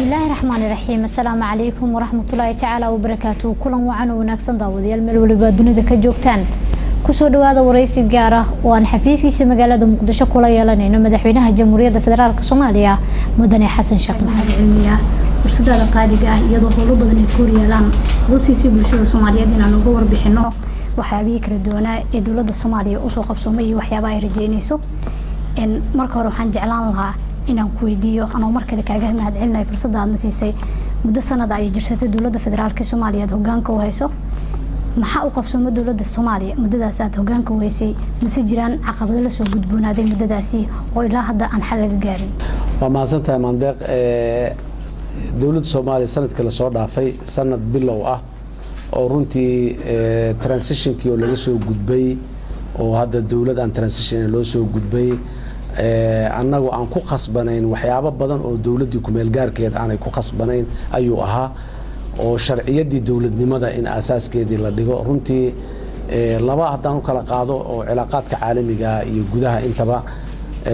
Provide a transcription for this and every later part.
بسم الله الرحمن الرحيم السلام عليكم ورحمة الله تعالى وبركاته كلن وعنا وناكسن داوديال meel waliba dunida ka joogtaan kusoo dhawaada wareysi gaar ah oo aan xafiiskiisa magaalada Muqdisho kula yeelanayno madaxweynaha Jamhuuriyadda Federaalka Soomaaliya Mudane Xasan Sheekh Maxamed Cilmiya fursadaha qaaliga ah iyadoo howlo badan ay ku yeelaan howsiisi bulshada Soomaaliyeed inaan uga warbixino waxyaabihii kala duwanaa ee dawladda Soomaaliya u soo qabsoomay iyo waxyaabaha ay rajeynayso in marka hore waxaan jeclaan lahaa inaan ku weydiiyo anoo markale kaaga mahadcelinayo fursadda aad siisay muddo sanad ay jirsatay dawladda federaalka Soomaaliya hoggaanka u hayso maxaa u qabsoomay dawladda Soomaaliya muddadaas aad hoggaanka u haysay mise jiraan caqabado la soo gudboonaaday muddadaasi oo ilaa hadda aan xal laga gaarin waa maasantahay mandeeq dawladda Soomaaliya sanadka la soo dhaafay sanad bilow ah oo runtii transitionkii oo laga soo gudbay oo hadda dawladda aan transition loo soo gudbay annagu aan ku qasbanayn waxyaabo badan oo dawladdu ku meel gaarkeed aan ku qasbanayn ayuu ahaa oo sharciyadii dawladnimada in asaaskeedii la dhigo runtii laba haddaan u kala qaado oo cilaaqaadka caalamiga iyo gudaha intaba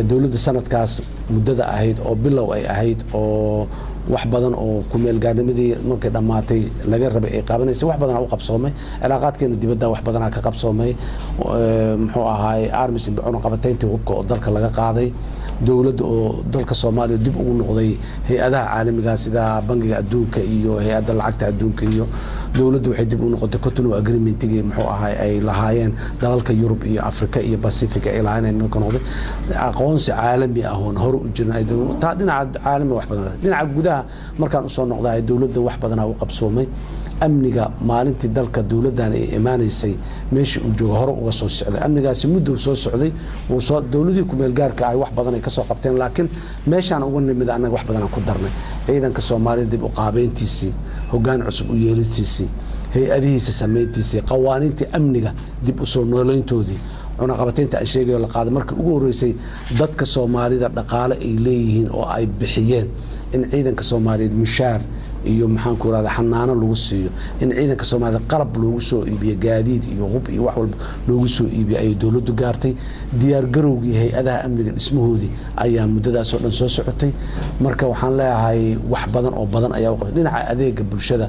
dawladda sanadkaas muddada ahayd oo bilow ay ahayd oo wax badan oo ku meel gaarnimadii markay dhamaatay laga rabay ay qabanaysa wax badan u qabsoomay cilaaqaadkeena dibadda wax badan ka qabsoomay muxuu ahaay armis bixuna qabatayntii hubka oo dalka laga qaaday dawladda oo dalka Soomaaliya dib ugu noqday hay'adaha caalamiga sida bangiga adduunka iyo hay'adda lacagta adduunka iyo dawladdu waxay dib u noqotay Cotonou agreement-igi muxuu ahaay ay lahaayeen dalalka Yurub iyo Afrika iyo Pacific ay lahaayeen marka noqday aqoonsi caalami ah oo hor u jirnay taa dhinaca caalami wax badan dhinaca gudaha markaan u soo noqday dawladda wax badan u qabsoomay amniga maalintii dalka dawladdan ay imaanaysay meeshii uu joogo hore uga soo socday amnigaasi muddo soo socday oo soo dawladii ku meel gaarka ay wax badan ay ka soo qabteen laakiin meeshaan ugu nimid anaga wax badan ku darnay ciidanka Soomaaliyeed dib u qaabeyntiisii hoggaan cusub u yeelistiisii hay'adihiisa sameyntiisii qawaaniintii amniga dib u soo nooleyntoodii una qabataynta ay sheegayo la qaado markii ugu horeysay dadka Soomaalida dhaqaale ay leeyihiin oo ay bixiyeen in ciidanka Soomaaliyeed mushaar iyo maxaan ku raada xanaano lagu siiyo in ciidanka Soomaaliyeed qalab loogu soo iibiyo gaadiid iyo hub iyo wax walba loogu soo iibiyo ay dawladdu gaartay diyaar garowgii hay'adaha amniga dhismahoodii ayaa muddadaas oo dhan soo socotay marka waxaan leeyahay wax badan oo badan ayaa u qabtay dhinaca adeega bulshada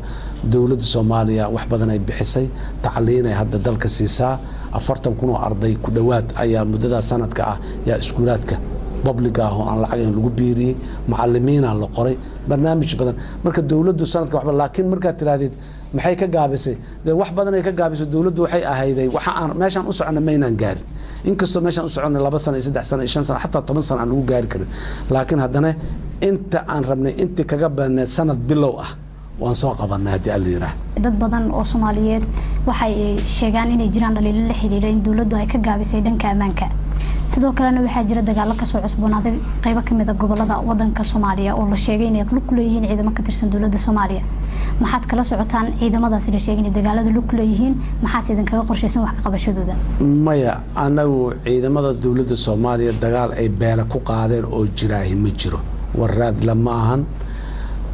dawladda Soomaaliya wax badan ay bixisay tacliin ay hadda dalka siisaa 40,000 oo arday ku dhawaad ayaa muddada sanadka ah yaa iskuulaadka public ah oo aan lacag lagu biiriyay macallimiina la qoray barnaamij badan marka dawladdu sanadka waxba laakiin marka tiraadid maxay ka gaabisay wax badan ay ka gaabisay dawladdu waxay ahayday waxa aan meeshan u soconay maynaan gaarin inkastoo meeshan u soconay 2 sano 3 sano 5 sano xataa 10 sano aan ugu gaari karin laakiin haddana inta aan rabnay inta kaga badneed sanad bilow ah waan soo qabanay hadii alla yiraahdo dad badan oo Soomaaliyeed waxay sheegaan inay jiraan dhaliilo la xiriira in dawladdu ay ka gaabisay dhanka ammaanka sidoo kalena waxaa jira dagaalo ka soo cusboonaaday qaybo kamid ah gobolada wadanka Soomaaliya oo la sheegay inay ku leeyihiin ciidamo ka tirsan dawladda Soomaaliya maxaad kala socotaan ciidamadaas la sheegay in dagaalada ku leeyihiin maxaa sidan kaga qorshaysan wax ka qabashadooda maya anagu ciidamada dawladda Soomaaliya dagaal ay beela ku qaadeen oo jiraahi ma jiro waraad lama ahan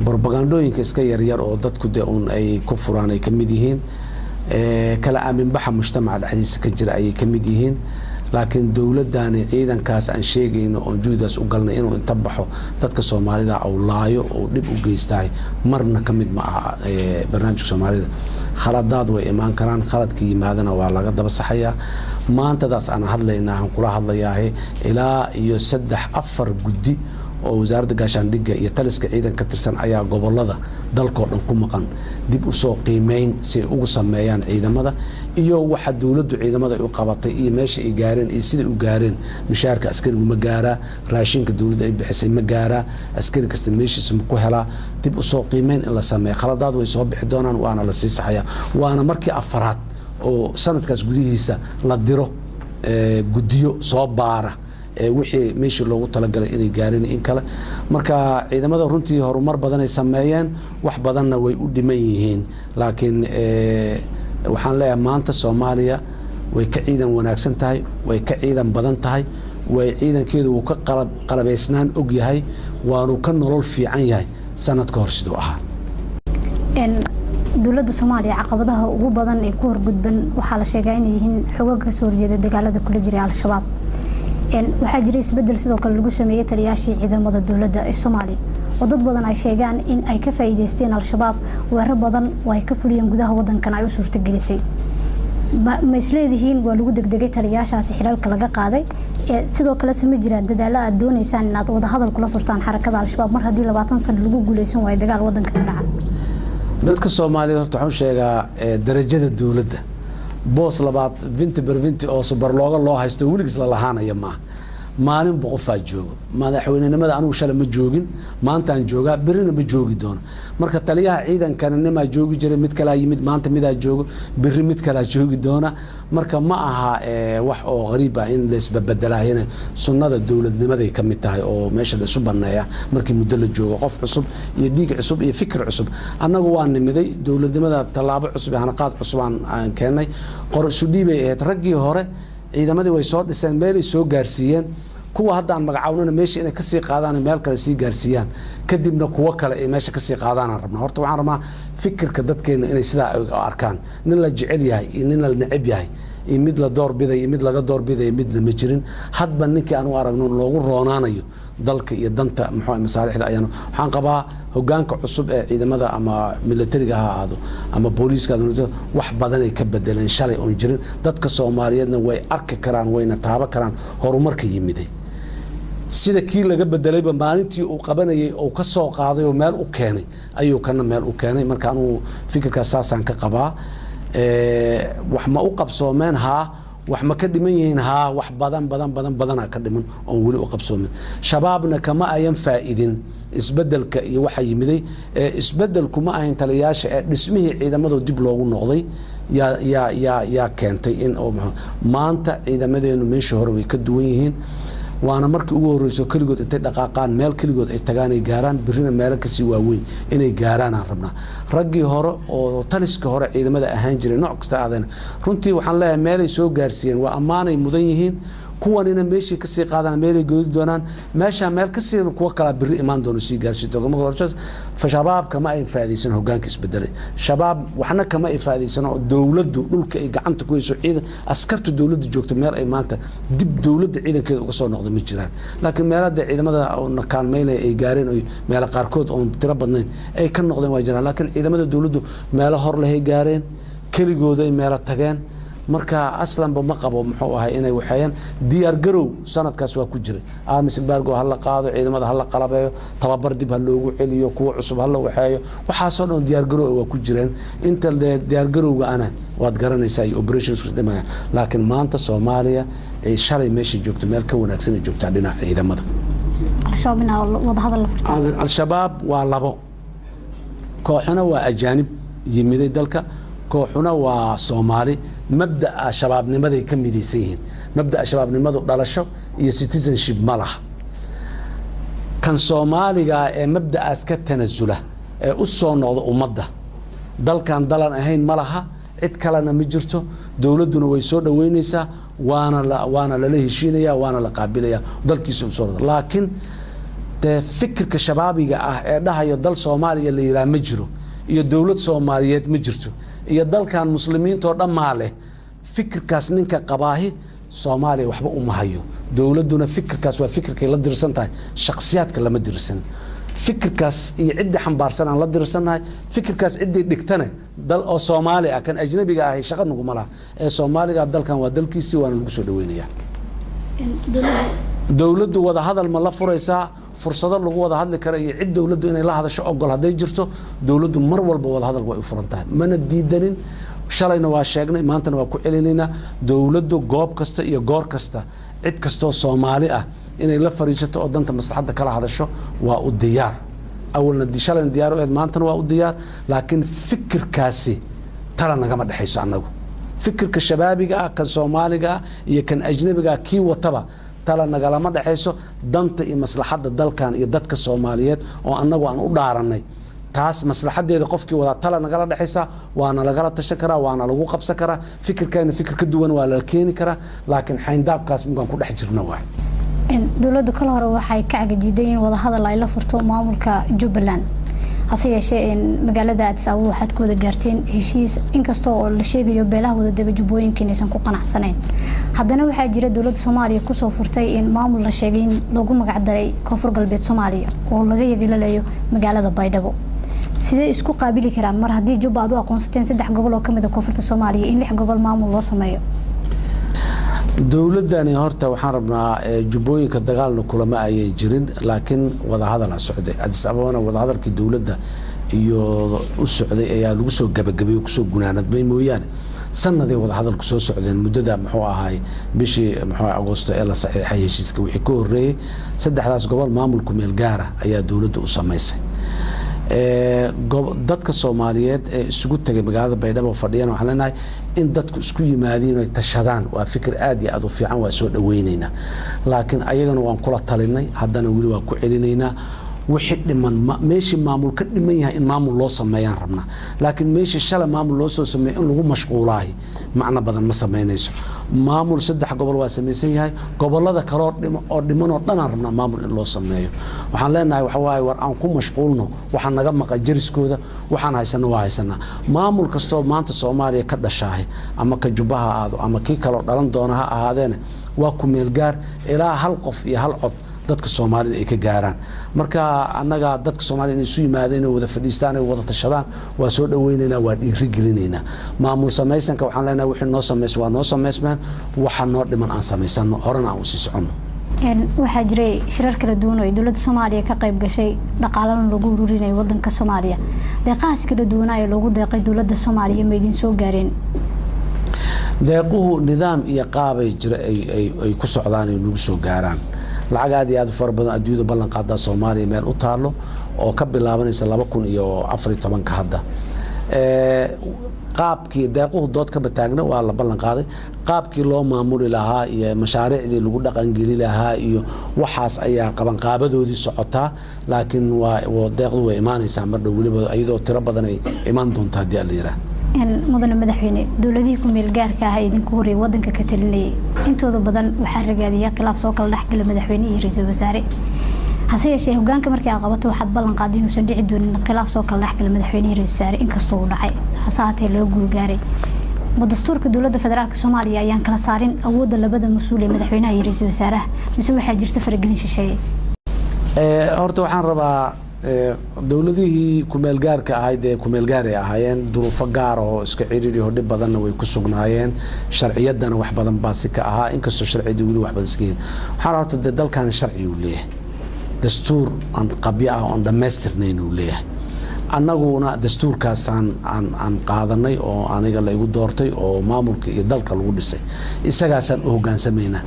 propagandooyinka iska yar oo dadku deeun ay ku furaan ay kamid yihiin kala aamin baxa mujtamaca dhexdiisa ka jira ay kamid yihiin laakiin dawladdan ciidankaas aan sheegayno oo juudaas u galnay inuu inta baxo dadka Soomaalida oo laayo oo dib u geystay marna kamid ma aha barnaamijka Soomaalida khaladaad way imaan karaan khaladkii yimaadana waa laga daba saxayaa maantadaas aan hadlaynaa aan kula hadlayaa ilaa iyo 3-4 guddi oo wasaaradda gaashaandhigga iyo taliska ciidanka ka tirsan ayaa gobolada dalkoo dhan ku maqan dib u soo qiimeyn si ay ugu sameeyaan ciidamada iyo waxa dawladdu ciidamada u qabatay iyo meesha ay gaareen iyo sida u gaareen mushaarka askarigu ma gaara raashinka dawladda ay bixisay ma gaara askari kasta meeshiisa ma ku helaa dib u soo qiimeyn in la sameeyo khaladaad way soo bixi doonaan waana la sii saxayaa waana markii afaraad oo sanadkaas gudihiisa la diro guddiyo soo baara wixii meeshii loogu talagalay inay gaareen in kale marka ciidamada runtii horumar badan ay sameeyeen wax badanna way u dhiman yihiin laakiin waxaan leeyahay maanta Soomaaliya way ka ciidan wanaagsan tahay way ka ciidan badan tahay way ciidankeedu uu ka qalabaysnaan og yahay waanu ka nolol fiican yahay sanadka hor sidoo ahaa dawladda Soomaaliya caqabadaha ugu badan ee ku horgudban waxa la sheegay inay yihiin xoogag ka soo horjeeda dagaalada kula jiray al-shabaab waxaa jiray isbedel sidoo kale lagu sameeyay taliyaashii ciidamada dowladda ee Soomaaliya oo dad badan ay sheegaan in ay ka faa'iideysteen al-shabaab weerar badan oo ay ka fuliyeen gudaha wadankan ay u suurtagelisay ma isleedihiin waa lagu degdegay taliyaashaasi xilaalka laga qaaday sidoo kale sama jiraan dadaalo aad doonaysaan inaad wada hadal kula furtaan xarakada al-shabaab mar haddii 20 sano lagu guuleysan waayo dagaal wadanka ka dhaca dadka Soomaaliyeed horta waxaan sheegaa darajada dawladda boos labaad 20% oo super loo haysto wiligiis la lahaanaya ma maalin boqofaa joogo madaxweynenimada anigu shalay ma joogin maanta aan joogaa birina ma joogi doono marka taliyaha ciidankana nima joogi jiray mid kala yimid maanta mid aa joogo biri mid kala joogi doona marka ma aha wax oo qariib ah in la isbabadalaayeen sunnada dawladnimaday ka mid tahay oo meesha la isu baneeya markii muddo la joogo qof cusub iyo dhiig cusub iyo fikir cusub anagu waan nimiday dawladnimada talaabo cusub iyo hanaqaad cusub aan keenay qor isu dhiibay raggii hore ciidamadii way soo dhiseen meel ay soo gaarsiiyeen kuwa hadda aan magacawnana meesha inay ka sii qaadaan meel kale sii gaarsiiyaan kadibna kuwa kale ay meesha ka sii qaadaan rabnaa horta waxaan rabaa fikirka dadkeena inay sidaa arkaan nin la jecel yahay iyo nin la neceb yahay iyo mid la doorbiday iyo mid laga doorbiday midna ma jirin hadba ninkii aan u aragno loogu roonaanayo dalka iyo danta masaalixda ayaan waxaan qabaa hogaanka cusub ee ciidamada ama militariga ha aado ama booliiska wax badan ay ka bedeleen shalay oo jirin dadka Soomaaliyeedna way arki karaan wayna taaba karaan horumarka yimiday sida kii laga bedelayba maalintii uu qabanayay oo ka soo qaaday oo meel u keenay ayuu kana meel u keenay marka anu fikirka saasaan ka qabaa wax ma u qabsoomeen wax ma ka dhiman yihiin wax badan ka dhiman oo wali u qabsoomin shabaabna kama ayan faa'iidin isbedelka iyo waxa yimiday isbedelku ma ahayn taliyaasha ee dhismihii ciidamada dib loogu noqday ya keentay in maanta ciidamadeenu meesha hore way ka duwan yihiin waana markii ugu horeyso kaligood intay dhaqaaqaan meel kaligood ay tagaan ay gaaraan birina meel ka sii waaweyn inay gaaraan aan rabnaa raggii hore oo taliska hore ciidamada ahaan jiray nooc kasta aadana runtii waxaan leeyahay meel ay soo gaarsiiyeen waa amaanay mudan yihiin kuwanina meeshii ka sii qaadaan meel ay goodi doonaan meesha meel ka sii kuwa kala biri imaan doono sii gaarsiin doonka marka shabaab kama ay faadiysan hogaanka isbedelay shabaab waxna kama ay faadiysan oo dawladdu dhulka ay gacanta ku hayso ciidan askartu dawladdu joogto meel ay maanta dib dawladda ciidankeeda uga soo noqdo ma jiraan laakiin meelada ciidamada oo kaalmeynay ay gaareen oo meel qaarkood oo tiro badnayn ay ka noqdeen waa jiraan laakiin ciidamada dawladdu meel hor leh gaareen kaligooda ay meel tageen marka aslanba ma qabo muxuu ahay inay waxayaan diyaar garow sanadkaas waa ku jiray aamis bargo hal la qaado ciidamada hal la qalabeeyo tababar dib hal loogu celiyo kuwa cusub hal la waxayo waxa soo dhan diyaar garow waa ku jireen inta diyaar garowga ana waad garanaysaa operations dhimaya laakiin maanta Soomaaliya ay shalay meesha joogto meel ka wanaagsan joogta dhinaca ciidamada al-shabaab waa labo kooxna waa ajaanib yimiday dalka kooxuna waa Soomaali mabda'a shabaabnimaday ka midaysan yihiin mabda'a shabaabnimadu dhalasho iyo citizenship malaha kan Soomaaliga ee mabda'aas ka tanasula ee u soo noqdo ummadda dalkan dalan ahayn malaha cid kalena ma jirto dawladuna way soo dhaweynaysaa waana la heshiinaya waana la qaabilaya dalkiisu soo noqdo laakiin fikirka shabaabiga ah ee dhahayo dal Soomaaliya la yiraahdo ma jiro iyo dawlad Soomaaliyeed ma jirto iyo dalkan muslimiinta oo dhammaan leh fikirkaas ninka qabaahi Soomaaliya waxba uma hayo dawladuna fikirkaas waa fikirkay la dirsan tahay shakhsiyaadka lama dirsan fikirkaas iyo cid xambaarsan aan la dirsanahay fikirkaas cid dhigtana dal oo Soomaali ah kan ajnabiga ah shaqad nagu malaha ee Soomaaliga dalkan waa dalkiisii waana lagu soo dhaweynaya dawladdu wada hadal ma la furaysaa fursado lagu wada hadli karo iyo cid dawladdu inay la hadasho ogol haday jirto dawladdu mar walba wada hadal way u furan tahay mana diidanin shalayna waa sheegnay maantana waa ku celinayna dawladdu goob kasta iyo goor kasta cid kasto Soomaali ah inay la fariisato oo danta maslaxada kala hadasho waa u diyaar awalna shalayna diyaar oo maantana waa u diyaar laakiin fikirkaasi tala naga ma dhaxayso anagu fikirka shabaabiga ah kan Soomaaliga iyo kan ajnabiga kii wataba tala nagala ma dhaxayso danta iyo maslaxada dalkan iyo dadka Soomaaliyeed oo anagu aan u dhaaranay taas maslaxadeeda qofkii wada tala nagala dhaxaysa waana lagala tashan karaa waana lagu qabsan karaa fikirkeena fikir ka duwan waa la keeni karaa laakiin xayndaabkaas mugan ku dhex jirna waa dawladda kala hore waxay ka cagajiday in wada hadal ay la furto maamulka Jubbaland hase yeeshee magaalada Addis Ababa waxaad ku wada gaarteen heshiis inkastoo oo la sheegayo beelaha wada dega jubbooyinka inaysan ku qanacsanayn haddana waxaa jira dowladda Soomaaliya ku soo furtay in maamul la sheegay in lagu magac daray Koonfur Galbeed Soomaaliya oo laga yeelanayo magaalada Baydhabo sidee isku qaabili karaan mar haddii Jubba aad u aqoonsateen 3 gobol oo kamid ah Koonfurta Soomaaliya in 6 gobol maamul loo sameeyo dowladani horta waxaan rabnaa jubbooyinka dagaalna kulama ayay jirin laakiin wada hadal socday Addis Ababa wada hadalkii dowladda iyo u socday ayaa lagu soo gabagabay ku soo gunaanadmay mooyaan sanadii wada hadalku soo socdeen muddada muxuu ahaay bishii muxuu Agoosto ee la saxiixay heshiiska wixii ka horeeyay 3daas gobol maamulku meel gaar ah ayaa dowladda u sameysay dadka Soomaaliyeed ee isugu tagay magaalada Baydhabo fadhiyana waxaan leenahay in dadku isku yimaadeen ay tashadaan waa fikir aad iyo aad u fiican waa soo dhaweynayna laakiin ayagana waan kula talinay haddana wali waa ku celinaynaa wixii dhiman meeshii maamul ka dhiman yahay in maamul loo sameeyaan rabnaa laakiin meeshii shalay maamul loo soo sameeyay in lagu mashquulaahay macna badan ma sameynayso maamul 3 gobol waa sameeysan yahay gobolada kale oo dhiman oo dhan rabnaa maamul in loo sameeyo waxaan leenahay waxa waaye war aan ku mashquulno waxaan naga maqan jariskooda waxaan haysanaa maamul kasto maanta Soomaaliya ka dhashay ama ka Jubbaha aado ama kii kale dhalan doona ha ahaadeen waa ku meel gaar ilaa hal qof iyo hal cod dadka Soomaalida ay ka gaaraan marka anaga dadka Soomaalida inay isu yimaadeen oo wada fadhiistaan oo wada tashadaan waa soo dhaweynayna waa dhiirigelinayna maamul samaysanka waxaan leenahay wixii noo sameys waa noo sameysmaan waxa noo dhiman aan sameysano horena aan u sii socono waxaa jiray shirar kala duwan oo dowladda Soomaaliya ka qayb gashay dhaqaalaha lagu ururinayo wadanka Soomaaliya deeqahaas kala duwan ay lagu deeqay dowladda Soomaaliya ma idin soo gaareen deequhu nidaam iyo qaab ay jira ay ku socdaan ay nagu soo gaaraan lacag aad iyo aad far badan adduunyada ballan qaada Soomaaliya meel u taalo oo ka bilaabanaysa 2014 hadda qaabkii deequhu dood ka bataagna waa la ballan qaaday qaabkii loo maamuli lahaa iyo mashaariicdii lagu dhaqan gali lahaa iyo waxaas ayaa qaban qaabadoodii socotaa laakiin waa deeqdu way imaanaysaa mar dhow waliba iyadoo tiro badan ay imaan doontaa hadii la yiraahdo mudane madaxweyne dowladihii ku meel gaarka ah idinku horeeyay wadanka ka talinayay intooda badan waxaa ragaadiyay khilaaf soo kala dhaxgalay madaxweyne iyo ra'iisul wasaare hase yeeshee hoggaanka markii ay qabato waxaad ballan qaaday inuusan dhici doonin khilaaf soo kala dhaxgalay madaxweyne iyo ra'iisul wasaare inkastoo uu dhacay hasaatee loo guul gaaray dastuurka dowladda federaalka Soomaaliya ayaan kala saarin awoodda labada mas'uul ee madaxweynaha iyo ra'iisul wasaaraha mise waxaa jirta faragelin shisheeye horta waxaan rabaa dowladihii ku meel gaarka ahayd ee ku meel gaar ay ahaayeen duruufo gaar oo iska ciriiri oo dhib badan way ku sugnaayeen sharciyadana wax badan baa si ka ahaa inkastoo sharciyadu wali wax badan iska waxaan horta dalkan sharci uu leeyahay dastuur aan qabyo ah oo dhameystirnayn uu leeyahay annaguna dastuurkaas aan qaadanay oo aniga la igu doortay oo maamulka iyo dalka lagu dhisay isagaasaan u hoggaansamayna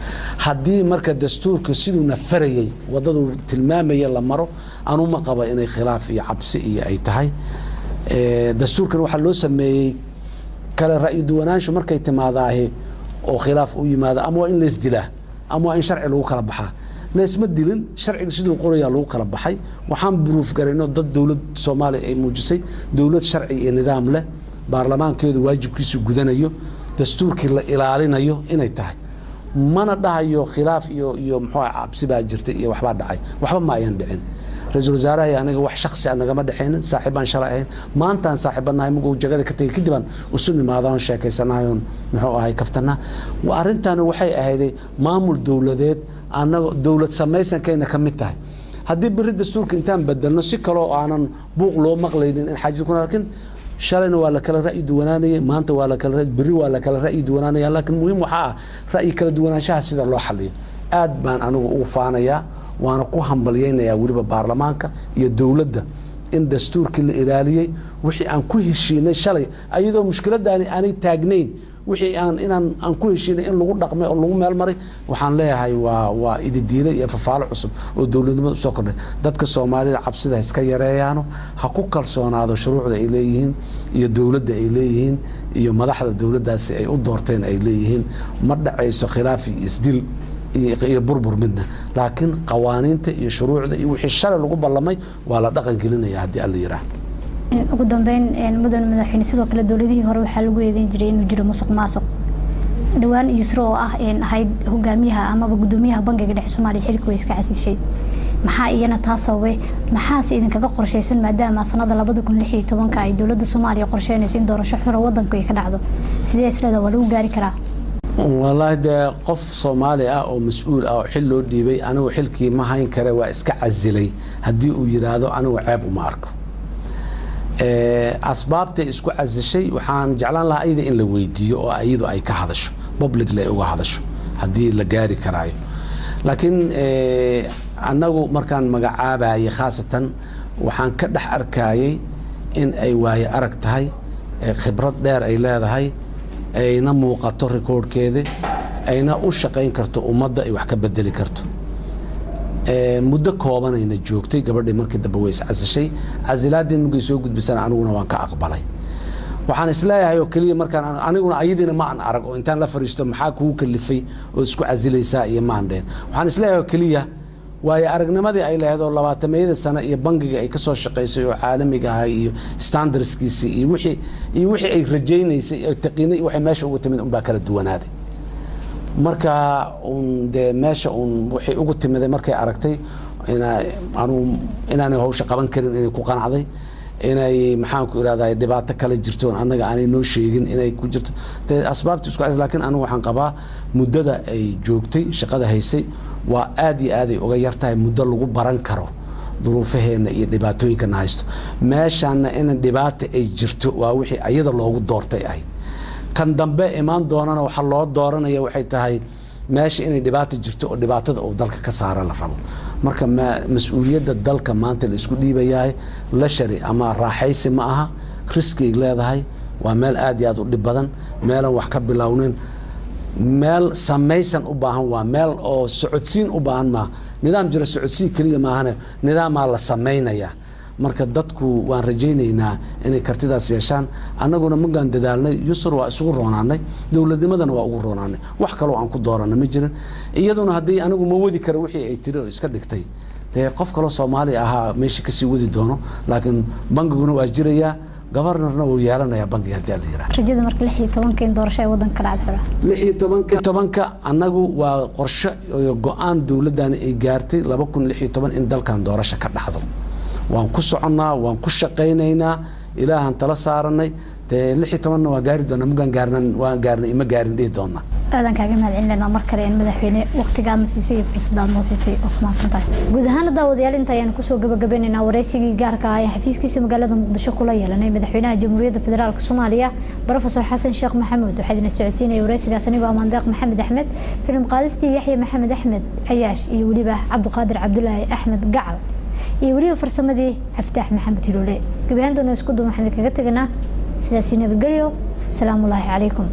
haddii marka dastuurka siduu nafarayay wadadu tilmaamaya la maro anuma qaba inay khilaaf iyo cabsi iyo ay tahay dastuurkan waxa loo sameeyay kala ra'yi duwanaansho markay timaadaahay oo khilaaf u yimaado ama waa in la isdilaa ama waa in sharci lagu kala baxaa leesma dilin sharciga sidoo qoraya lagu kala baxay waxaan proof garayno dad dawlad Soomaaliya ay muujisay dawlad sharci iyo nidaam leh baarlamaankeedu waajibkiisu gudanayo dastuurkii la ilaalinayo inay tahay mana dhahayo khilaaf iyo muxuu cabsi baa jirtay iyo waxba dhacay waxba ma ayan dhicin ra'iisul wasaaraha aniga wax shakhsi anaga ma dhaxaynin saaxiibaan shalay ahayn maantaan saaxiibanahay mugu jagada ka tagay kadib aan u soo nimaadaan sheekaysanahay muxuu ahay kaftana arintan waxay ahayday maamul dawladeed anaga dawlad samaysankeena ka mid tahay haddii bari dastuurka intaan bedelno si kale oo aanan buuq loo maqlaynin in xaajid kuna laakiin shalayna waa la kala ra'yi duwanaanayay maanta waa la kala bari waa la kala ra'yi duwanaanaya laakiin muhiim waxa ah ra'yi kala duwanaanshaha sida loo xaliyo aad baan anigu ugu faanayaa waana ku hambalyeynaya waliba baarlamaanka iyo dawladda in dastuurkii la ilaaliyay wixii aan ku heshiinay shalay ayadoo mushkiladaani aanay taagnayn wixii aan ku heshiinay in lagu dhaqmay oo lagu meel maray waxaan leeyahay waa ididiile iyo fafaalo cusub oo dawladnimada soo kordhay dadka Soomaalida cabsida iska yareeyaan ha ku kalsoonaado shuruucda ay leeyihiin iyo dawladda ay leeyihiin iyo madaxda dawladdaasi ay u doorteen ay leeyihiin ma dhacayso khilaaf iyo isdil iyo burbur midna laakiin qawaaniinta iyo shuruucda iyo wixii shalay lagu ballamay waa la dhaqan gelinaya hadii alla yiraahdo ugu dambeyn mudane madaxweyne sidoo kale dawladihii hore waxa lagu eedeyn jiray inuu jiro musuqmaasuq dhawaan yusro oo ah in ahayd hogaamiyaha ama gudoomiyaha bangiga dhexe Soomaaliya xilka way iska casishay maxaa iyana taas sababay maxaas idinkaga qorsheysan maadaama sanada 2016 ay dawladda Soomaaliya qorsheynayso in doorasho xor wadanka ay ka dhacdo sidee isleedahay waa lagu gaari karaa والله ده قف صومالي أو مسؤول أو حلو ديبي أنا وحلكي ما هين كره واسك عزلي هدي ويرادو أنا وعيب وماركو أسبابته اسكو عز الشيء وحان جعلان لها أيضا إن لويديو أو أيضا أي كهذشو بابليك لا أو هذشو هدي لجاري كراي لكن أنا مركان مجعابة هي خاصة وحان كدح أركاي إن أي واي أركتهاي خبرات دار أي لا هاي ayna muuqato rekoorkeeda ayna u shaqeyn karto ummadda ay wax ka bedeli karto muddo kooban ayna joogtay gabadhii markii dambe way iscasishay casilaadii markii soo gudbisana aniguna waan ka aqbalay waxaan isleeyahay oo kaliya markaan aniguna ayadina ma aan arag oo intaan la fariisto maxaa kugu kalifay oo isku casilaysaa iyo maandeen waxaan isleeyahay oo kaliya waayo aragnimadii ay leedahay 20 sano iyo bangiga ay ka soo shaqeysay oo caalamiga ah iyo standardskiisi iyo wixii ay rajaynaysay taqiinay waxay meesha ugu timid baa kala duwanaaday marka de meesha waxay ugu timiday markay aragtay inaan hawsha qaban karin inay ku qanacday inay maxaan ku iraaday dhibaato kala jirto anaga aanay noo sheegin inay ku jirto asbaabtu isku laakiin anigu waxaan qabaa muddada ay joogtay shaqada haysay waa aad iyo aad ay uga yartahay muddo lagu baran karo duruufaheena iyo dhibaatooyinka haysto meeshana in dhibaato ay jirto waa wixii ayada loogu doortay ahayd kan dambe imaan doonana waxa loo dooranaya waxay tahay meesha inay dhibaato jirto oo dhibaatada uu dalka ka saara la rabo marka mas'uuliyadda dalka maanta la isku dhiibayaa la shari ama raaxaysi ma aha riski leedahay waa meel aad iyo aad u dhib badan meelan wax ka bilownin meel samaysan u baahan waa meel oo socodsiin u baahan ma nidaam jira socodsiin kaliya ma ahana nidaam la sameynaya marka dadku waan rajaynaynaa inay kartidaas yeeshaan annaguna magaan dadaalnay yusur waa isugu roonaanay dawladnimadana waa ugu roonaanay wax kale oo aan ku dooranay ma jirin iyaduna hadii anigu ma wadi karo wixii ay tiri oo iska dhigtay qof kale Soomaali ahaa meesha ka sii wadi doono laakiin bangiguna waa jiraya governorna wuu yeelanayaa bangiga hadii la yiraahdo rajada marka 16 in doorasho ay wadanka ka dhacdo 16 anagu waa qorshe iyo go'aan dawladdan ay gaartay 2016 in dalkan doorasho ka dhacdo waan ku soconaa waan ku shaqeynaynaa ilaahan tala saaranay 16 waa gaari doona mugan gaarnay ima gaarin dhii doona aadan kaaga mahadcelinayna mar kale in madaxweyne waqtigaadna siisay fursadaad noo siisay oo mahadsantahay guud ahaan daawadayaal inta ayaan ku soo gabagabeynaa wareysigii gaarka ah ee xafiiskiisa magaalada Muqdisho kula yeelanay madaxweynaha Jamhuuriyadda Federaalka Soomaaliya Professor Xasan Sheekh Maxamuud waxaadna socodsiinay wareysigaas aniga Amandeeq Maxamed Axmed filim qaadistii Yaxya Maxamed Axmed Ayaash iyo waliba Cabduqaadir Cabdullaahi Axmed Gacal iyo waliba farsamadii Aftaax Maxamed Hiloole gabaandoona isku duuban waxaan kaga tagnaa sidaas nabadgelyo salaamu alaykum